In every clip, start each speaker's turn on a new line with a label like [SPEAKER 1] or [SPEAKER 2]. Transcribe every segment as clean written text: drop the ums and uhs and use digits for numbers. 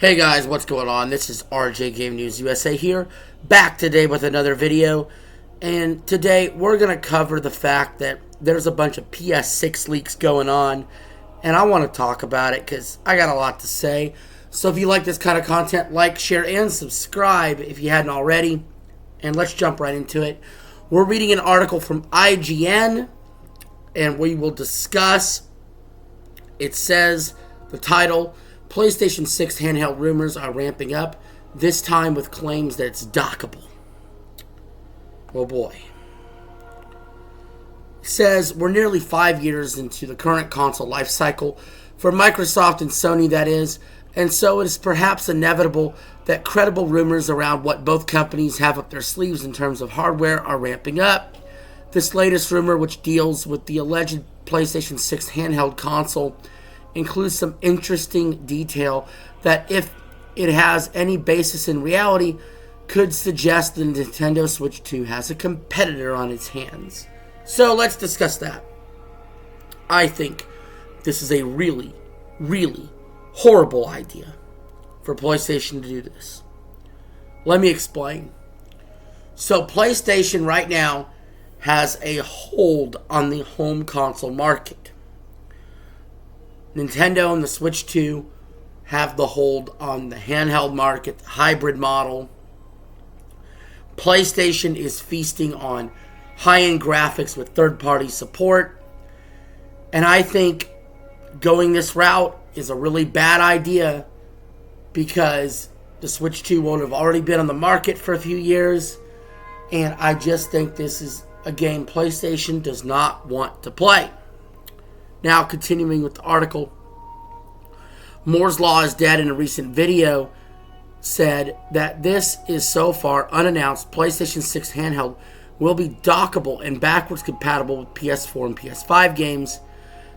[SPEAKER 1] Hey guys, what's going on? This is RJ Game News USA here, back today with another video. And today we're going to cover the fact that there's a bunch of PS6 leaks going on. And I want to talk about it because I got a lot to say. So if you like this kind of content, like, share, and subscribe if you hadn't already. And let's jump right into it. We're reading an article from IGN, and we will discuss. It says, the title, PlayStation 6 handheld rumors are ramping up, this time with claims that it's dockable. Oh boy. It says, we're nearly 5 years into the current console life cycle, for Microsoft and Sony that is, and so it is perhaps inevitable that credible rumors around what both companies have up their sleeves in terms of hardware are ramping up. This latest rumor, which deals with the alleged PlayStation 6 handheld console, includes some interesting detail that, if it has any basis in reality, could suggest the Nintendo Switch 2 has a competitor on its hands. So let's discuss that. I think this is a really, really horrible idea for PlayStation to do this. Let me explain. So PlayStation right now has a hold on the home console market. Nintendo and the Switch 2 have the hold on the handheld market, the hybrid model. PlayStation is feasting on high-end graphics with third-party support. And I think going this route is a really bad idea because the Switch 2 won't have already been on the market for a few years. And I just think this is a game PlayStation does not want to play. Now, continuing with the article, Moore's Law is Dead in a recent video said that this is so far unannounced PlayStation 6 handheld will be dockable and backwards compatible with PS4 and PS5 games.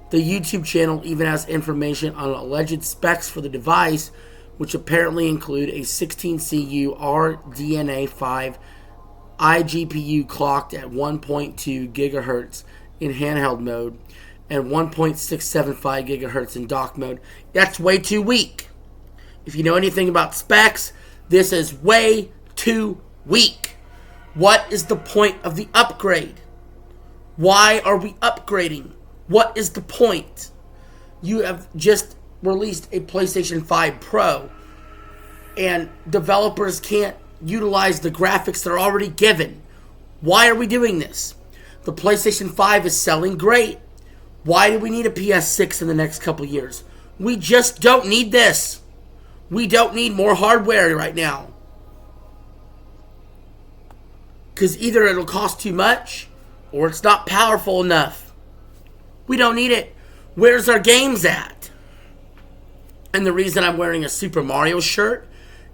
[SPEAKER 1] The YouTube channel even has information on alleged specs for the device, which apparently include a 16CU RDNA 5 iGPU clocked at 1.2 GHz in handheld mode and 1.675 GHz in dock mode. That's way too weak. If you know anything about specs, this is way too weak. What is the point of the upgrade? Why are we upgrading? What is the point? You have just released a PlayStation 5 Pro, and developers can't utilize the graphics they're already given. Why are we doing this? The PlayStation 5 is selling great. Why do we need a PS6 in the next couple years? We just don't need this. We don't need more hardware right now. Because either it'll cost too much or it's not powerful enough. We don't need it. Where's our games at? And the reason I'm wearing a Super Mario shirt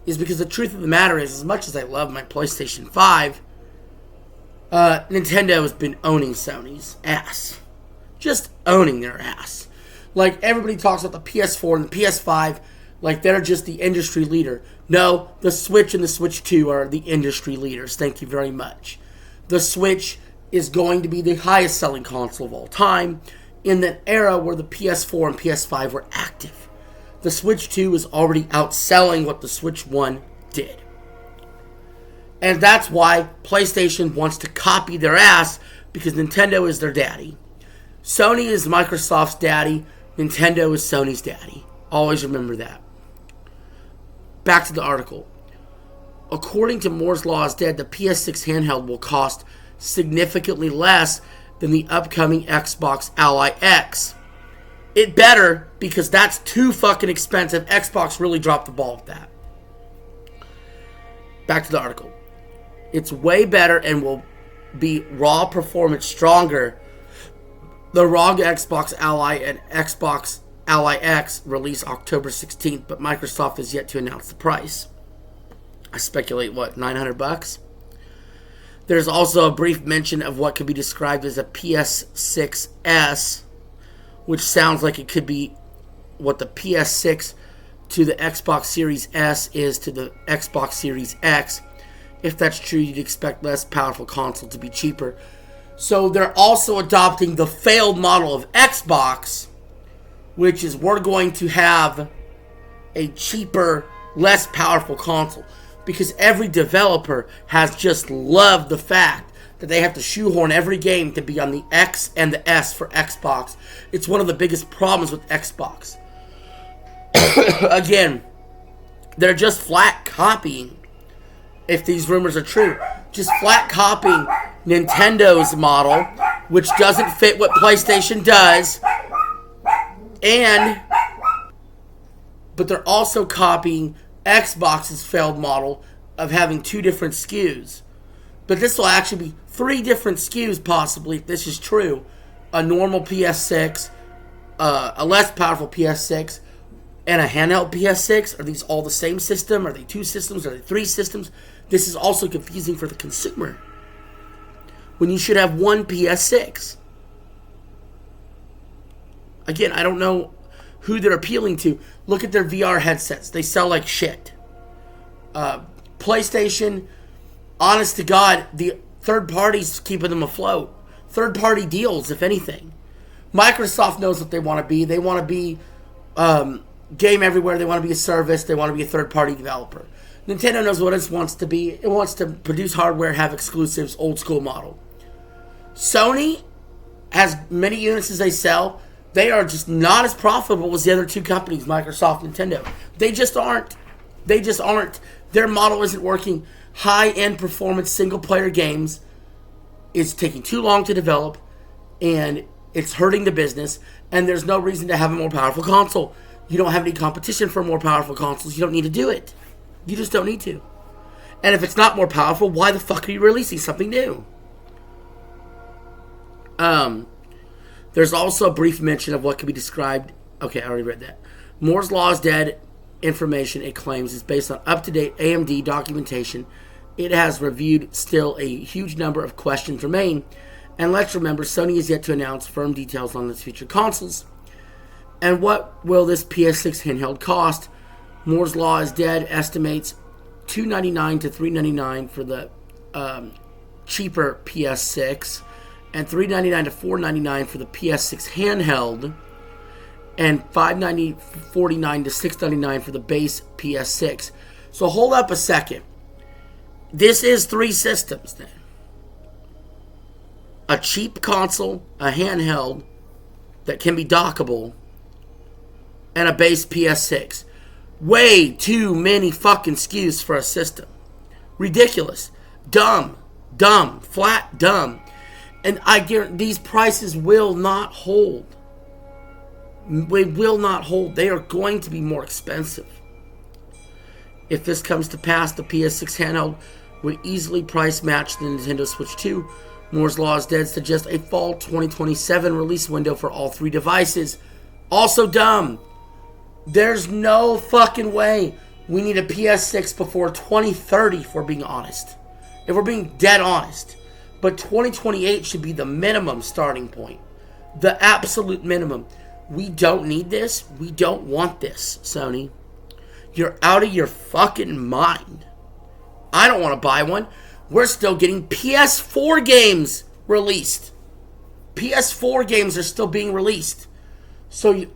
[SPEAKER 1] is because the truth of the matter is, as much as I love my PlayStation 5, Nintendo has been owning Sony's ass. Just owning their ass. Like, everybody talks about the PS4 and the PS5 like they're just the industry leader. No, the Switch and the Switch 2 are the industry leaders. Thank you very much. The Switch is going to be the highest selling console of all time in that era where the PS4 and PS5 were active. The Switch 2 is already outselling what the Switch 1 did. And that's why PlayStation wants to copy their ass, because Nintendo is their daddy. Sony is Microsoft's daddy. Nintendo is Sony's daddy. Always remember that. Back to the article. According to Moore's Law is Dead, the PS6 handheld will cost significantly less than the upcoming Xbox Ally X. It better, because that's too fucking expensive. Xbox really dropped the ball with that. Back to the article. It's way better and will be raw performance stronger. The ROG Xbox Ally and Xbox Ally X release October 16th, but Microsoft has yet to announce the price. I speculate, what, $900? There's also a brief mention of what could be described as a PS6S, which sounds like it could be what the PS6 to the Xbox Series S is to the Xbox Series X. If that's true, you'd expect less powerful console to be cheaper. So they're also adopting the failed model of Xbox, which is we're going to have a cheaper less powerful console. Because every developer has just loved the fact that they have to shoehorn every game to be on the X and the S for Xbox. It's one of the biggest problems with Xbox. Again, they're just flat copying, if these rumors are true, just flat copying Nintendo's model, which doesn't fit what PlayStation does, but they're also copying Xbox's failed model of having 2 different SKUs. But this will actually be 3 different SKUs possibly, if this is true. A normal PS6, a less powerful PS6, and a handheld PS6. Are these all the same system? Are they 2 systems? Are they 3 systems? This is also confusing for the consumer, when you should have one PS6. Again, I don't know who they're appealing to. Look at their VR headsets. They sell like shit. PlayStation, honest to God, the third parties keeping them afloat. Third party deals, if anything. Microsoft knows what they want to be. They want to be game everywhere. They want to be a service. They want to be a third party developer. Nintendo knows what it wants to be. It wants to produce hardware, have exclusives, old school model. Sony has many units as they sell. They are just not as profitable as the other 2 companies, Microsoft and Nintendo. They just aren't. They just aren't. Their model isn't working. High-end performance single-player games is taking too long to develop, and it's hurting the business, and there's no reason to have a more powerful console. You don't have any competition for more powerful consoles. You don't need to do it. You just don't need to. And if it's not more powerful, why the fuck are you releasing something new? There's also a brief mention of what could be described. Okay, I already read that. Moore's Law is dead information, it claims, is based on up-to-date AMD documentation. It has reviewed. Still, a huge number of questions remain. And let's remember, Sony is yet to announce firm details on its future consoles. And what will this PS6 handheld cost? Moore's Law is dead estimates $299 to $399 for the cheaper PS6, and $399 to $499 for the PS6 handheld, and $549 to $699 for the base PS6. So hold up a second. This is 3 systems then. A cheap console, a handheld that can be dockable, and a base PS6. Way too many fucking SKUs for a system. Ridiculous. Dumb. Flat dumb. And I guarantee these prices will not hold. They will not hold. They are going to be more expensive. If this comes to pass, the PS6 handheld would easily price match the Nintendo Switch 2. Moore's Law is dead suggests a fall 2027 release window for all 3 devices. Also dumb. There's no fucking way we need a PS6 before 2030, if we're being honest. If we're being dead honest. But 2028 should be the minimum starting point. The absolute minimum. We don't need this. We don't want this, Sony. You're out of your fucking mind. I don't want to buy one. We're still getting PS4 games released. PS4 games are still being released. So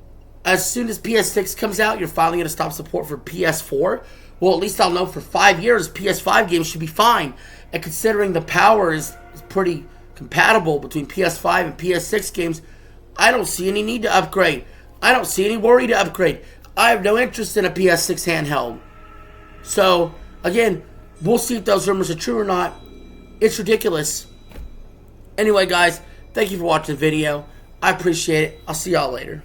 [SPEAKER 1] as soon as PS6 comes out, you're finally going to stop support for PS4? Well, at least I'll know for 5 years PS5 games should be fine. And considering the power is pretty compatible between PS5 and PS6 games, I don't see any need to upgrade. I don't see any worry to upgrade. I have no interest in a PS6 handheld. So, again, we'll see if those rumors are true or not. It's ridiculous. Anyway, guys, thank you for watching the video. I appreciate it. I'll see y'all later.